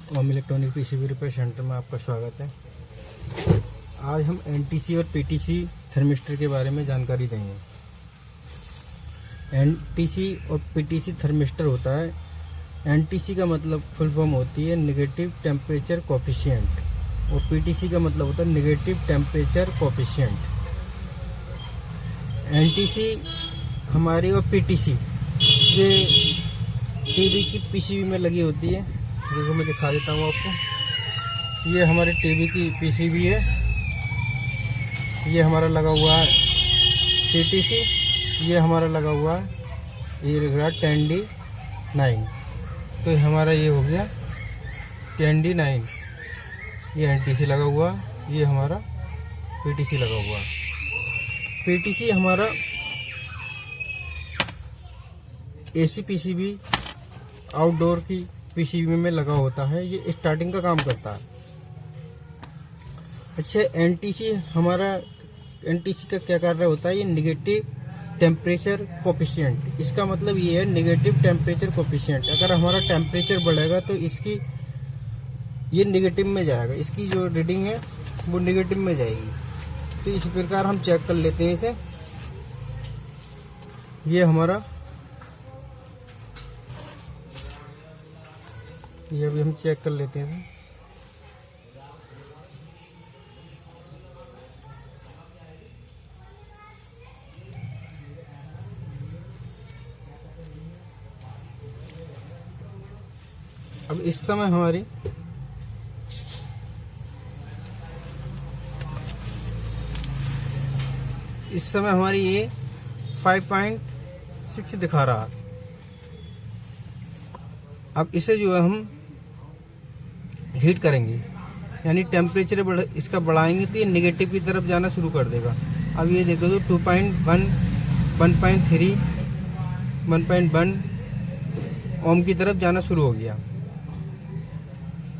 ओम electronic PCB repair centre में आपका स्वागत है। आज हम एनटीसी और पीटीसी थर्मिस्टर के बारे में जानकारी देंगे। एनटीसी और पीटीसी थर्मिस्टर होता है। एनटीसी का मतलब फुल फॉर्म होती है नेगेटिव टेम्परेचर कोफिशिएंट और पीटीसी का मतलब होता है नेगेटिव टेम्परेचर कोफिशिएंट। एनटीसी हमारी और पीटीसी ये टीवी की पीसीबी में लगी होती है। देखो मैं दिखा देता हूँ आपको। ये हमारे टीवी की पीसीबी है। ये हमारा लगा हुआ है पीटीसी। ये हमारा लगा हुआ है ये रहा 10D9। तो हमारा ये हो गया 10D9। ये एनटीसी लगा हुआ, ये हमारा पीटीसी लगा हुआ। पीटीसी हमारा एसी पीसीबी आउटडोर की पीसीबी में लगा होता है। ये स्टार्टिंग का काम करता है। अच्छा, एनटीसी हमारा एनटीसी का क्या कार्य होता है? ये नेगेटिव टेम्परेचर कोफिशिएंट। इसका मतलब ये है नेगेटिव टेम्परेचर कोफिशिएंट। अगर हमारा टेम्परेचर बढ़ेगा तो इसकी ये नेगेटिव में जाएगा। इसकी जो रीडिंग है वो नेगेटिव में जाएगी। तो इस प्रकार हम चेक कर लेते हैं इसे। ये हमारा ये अभी हम चेक कर लेते हैं। अब इस समय हमारी ये 5.6 दिखा रहा है। अब इसे जो है हम हीट करेंगे, यानी टेम्परेचर इसका बढ़ाएंगे तो ये नेगेटिव की तरफ जाना शुरू कर देगा। अब ये देखो तो 2.1, 1.3, 1.1 ओम की तरफ जाना शुरू हो गया।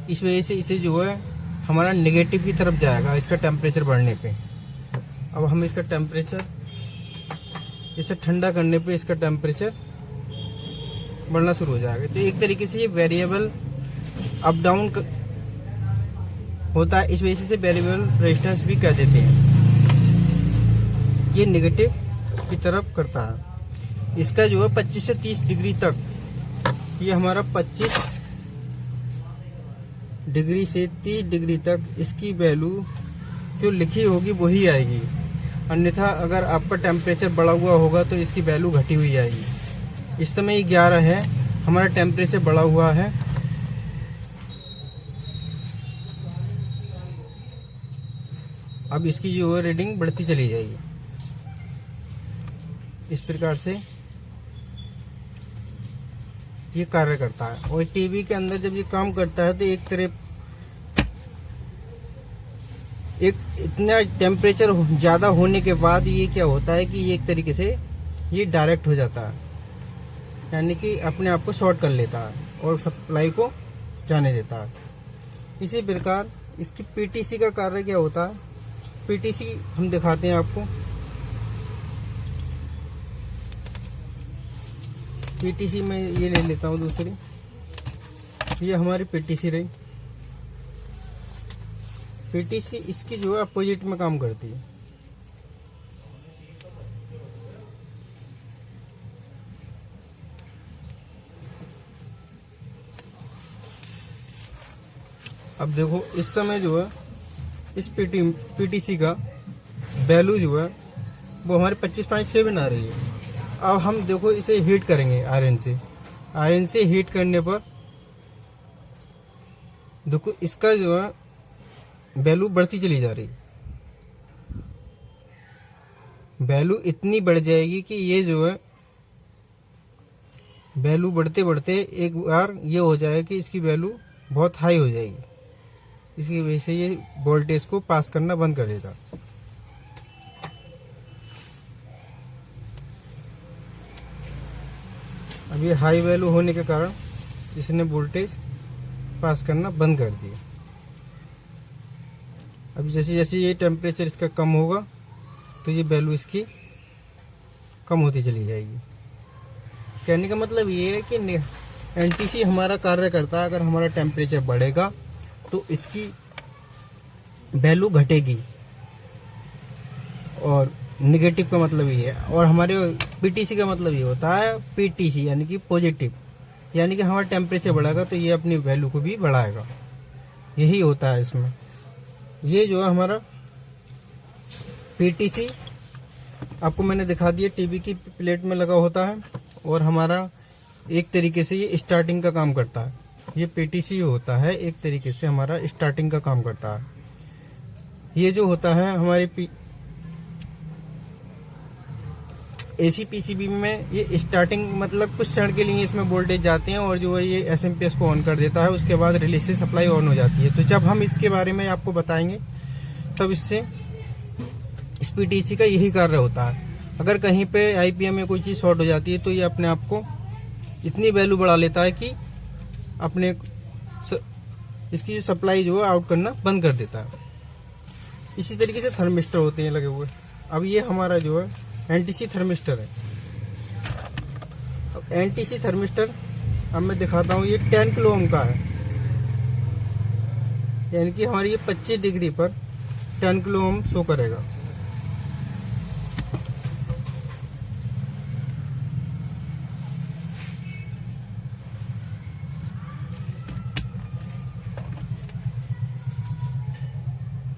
इस वजह से इसे जो है हमारा नेगेटिव की तरफ जाएगा इसका टेम्परेचर बढ़ने पे। अब हम इसका टेम्परेचर इसे ठंडा करने पे इसका टेम्परेचर बढ़ना शुरू हो जाएगा। तो एक तरीके से ये वेरिएबल अप डाउन होता है। इस वजह से वेरिएबल रेजिस्टेंस भी कह देते हैं। ये नेगेटिव की तरफ करता है। इसका जो है 25 से 30 डिग्री तक, ये हमारा 25 डिग्री से 30 डिग्री तक इसकी वैल्यू जो लिखी होगी वही आएगी। अन्यथा अगर आपका टेम्परेचर बढ़ा हुआ होगा तो इसकी वैल्यू घटी हुई आएगी। इस समय 11 है, हमारा टेम्परेचर बढ़ा हुआ है। अब इसकी जो है रीडिंग बढ़ती चली जाएगी। इस प्रकार से ये कार्य करता है। और टीवी के अंदर जब ये काम करता है तो एक इतना टेम्परेचर ज़्यादा होने के बाद ये क्या होता है कि ये एक तरीके से ये डायरेक्ट हो जाता है, यानी कि अपने आप को शॉर्ट कर लेता है और सप्लाई को जाने देता है। इसी प्रकार इसकी पीटीसी का कार्य क्या होता है? पीटीसी हम दिखाते हैं आपको। पीटीसी में ये ले लेता हूँ दूसरी। ये हमारी पीटीसी रही। पीटीसी इसकी जो है अपोजिट में काम करती है। अब देखो इस समय जो है इस पीटीसी का वैल्यू जो है वो हमारे 25.7 आ रही है। अब हम देखो इसे हीट करेंगे आयरन से हीट करने पर देखो इसका जो है वैल्यू बढ़ती चली जा रही। वैल्यू इतनी बढ़ जाएगी कि ये जो है वैल्यू बढ़ते बढ़ते एक बार ये हो जाए कि इसकी वैल्यू बहुत हाई हो जाएगी। इसकी वजह से ये वोल्टेज को पास करना बंद कर देगा। अब ये हाई वैल्यू होने के कारण इसने वोल्टेज पास करना बंद कर दिया। अब जैसे जैसे ये टेम्परेचर इसका कम होगा तो ये वैल्यू इसकी कम होती चली जाएगी। कहने का मतलब ये है कि एनटीसी हमारा कार्य करता है, अगर हमारा टेम्परेचर बढ़ेगा तो इसकी वैल्यू घटेगी, और निगेटिव का मतलब ये है। और हमारे पीटीसी का मतलब ये होता है पीटीसी यानी कि पॉजिटिव, यानी कि हमारा टेम्परेचर बढ़ेगा तो ये अपनी वैल्यू को भी बढ़ाएगा, यही होता है इसमें। ये जो है हमारा पीटीसी आपको मैंने दिखा दिया, टीवी की प्लेट में लगा होता है, और हमारा एक तरीके से ये स्टार्टिंग का काम करता है। ये पीटीसी होता है एक तरीके से हमारा स्टार्टिंग का काम करता है। ये जो होता है हमारे एसी पीसीबी में, ये स्टार्टिंग मतलब कुछ क्षण के लिए इसमें वोल्टेज जाते हैं, और जो है ये एसएमपीएस को ऑन कर देता है, उसके बाद रिले से सप्लाई ऑन हो जाती है। तो जब हम इसके बारे में आपको बताएंगे तब इससे इस पीटीसी का यही कार्य होता है। अगर कहीं पे आईपीएम में कोई चीज शॉर्ट हो जाती है तो ये अपने आप को इतनी वैल्यू बढ़ा लेता है कि अपने इसकी जो सप्लाई जो है आउट करना बंद कर देता है। इसी तरीके से थर्मिस्टर होते हैं लगे हुए। अब ये हमारा जो है एनटीसी थर्मिस्टर है। अब एनटीसी थर्मिस्टर अब मैं दिखाता हूँ, ये 10 किलो ओम का है, यानी कि हमारी ये 25 डिग्री पर 10 किलो ओम शो करेगा।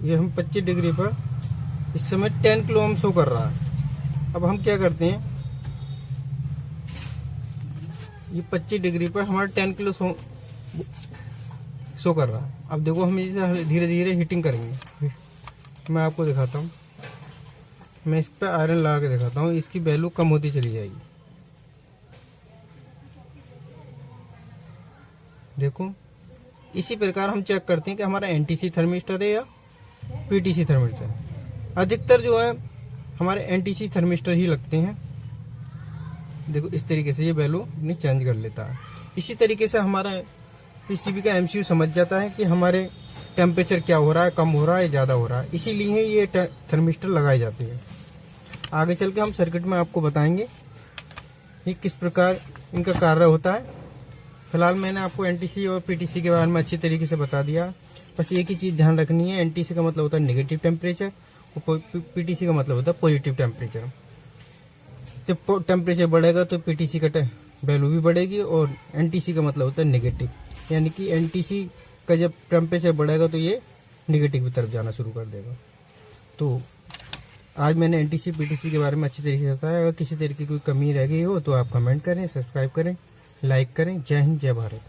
ये हम 25 डिग्री पर इस समय 10 किलो ओम शो कर रहा है। अब हम क्या करते हैं, ये 25 डिग्री पर हमारा 10 किलो शो कर रहा है। अब देखो हम इसे धीरे धीरे हीटिंग करेंगे। मैं आपको दिखाता हूँ, मैं इस पर आयरन लगा के दिखाता हूँ, इसकी वैल्यू कम होती चली जाएगी। देखो इसी प्रकार हम चेक करते हैं कि हमारा एनटीसी थर्मिस्टर है या पीटीसी थर्मिस्टर। अधिकतर जो है हमारे एनटीसी थर्मिस्टर ही लगते हैं। देखो इस तरीके से ये वैल्यू अपनी चेंज कर लेता है। इसी तरीके से हमारा पीसीबी का एमसीयू समझ जाता है कि हमारे टेम्परेचर क्या हो रहा है, कम हो रहा है, ज़्यादा हो रहा है। इसीलिए ये थर्मिस्टर लगाए जाते हैं। आगे चल के हम सर्किट में आपको बताएंगे कि किस प्रकार इनका कार्य होता है। फिलहाल मैंने आपको एनटीसी और पीटीसी के बारे में अच्छी तरीके से बता दिया। बस एक ही चीज़ ध्यान रखनी है, एनटीसी का मतलब होता है नेगेटिव टेम्परेचर और पीटीसी का मतलब होता है पॉजिटिव टेम्परेचर। जब टेम्परेचर बढ़ेगा तो पीटीसी का वैल्यू भी बढ़ेगी, और एनटीसी का मतलब होता है नेगेटिव, यानी कि एनटीसी का जब टेम्परेचर बढ़ेगा तो ये नेगेटिव की तरफ जाना शुरू कर देगा। तो आज मैंने एनटीसी पीटीसी के बारे में अच्छी तरीके से बताया। अगर किसी तरीके की कोई कमी रह गई हो तो आप कमेंट करें, सब्सक्राइब करें, लाइक करें। जय हिंद, जय भारत।